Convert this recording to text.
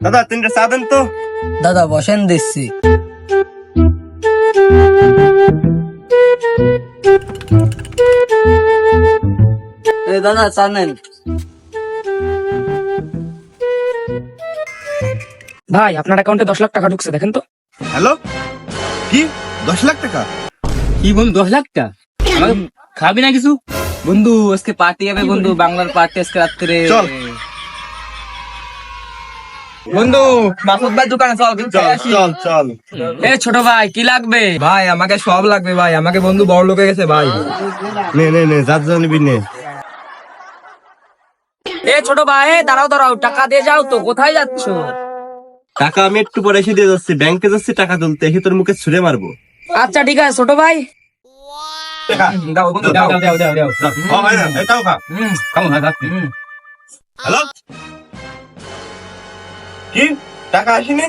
দাদা 3টা চা দেন তো। দাদা বসেন দিচ্ছি। দাদা চা নেন। ভাই আপনার অ্যাকাউন্টে 10 লাখ টাকা ঢুকছে, দেখেন তো। হ্যালো, কি 10 লাখ টাকা? কি বন্ধু 10 লাখ টাকা? আমাকে খাবি না কিছু? বন্ধু আজকে পার্টি হবে বন্ধু, বাংলার পার্টি আজকে রাত্রে। চল। বন্ধু মাসুদ ভাই দোকানে চল, চল চল চল। এ ছোট ভাই কি লাগবে? ভাই আমাকে সব লাগবে ভাই, আমাকে বন্ধু বড় লোকে গেছে ভাই। নে নে নে, যার জন্য নিবি নে। এ ছোট ভাই, দাঁড়াও দাঁড়াও, টাকা দিয়ে যাও তো। কোথায় যাচ্ছ? টাকা আমি একটু পরে এসে দিয়ে যাচ্ছি, ব্যাংকে যাচ্ছি টাকা তুলতে, এসে তোর মুখে ছুঁড়ে মারবো। আচ্ছা ঠিক আছে ছোট ভাই। দাও বন্ধু দাও দাও দাও দাও। হ্যালো, কি টাকা আসেনি?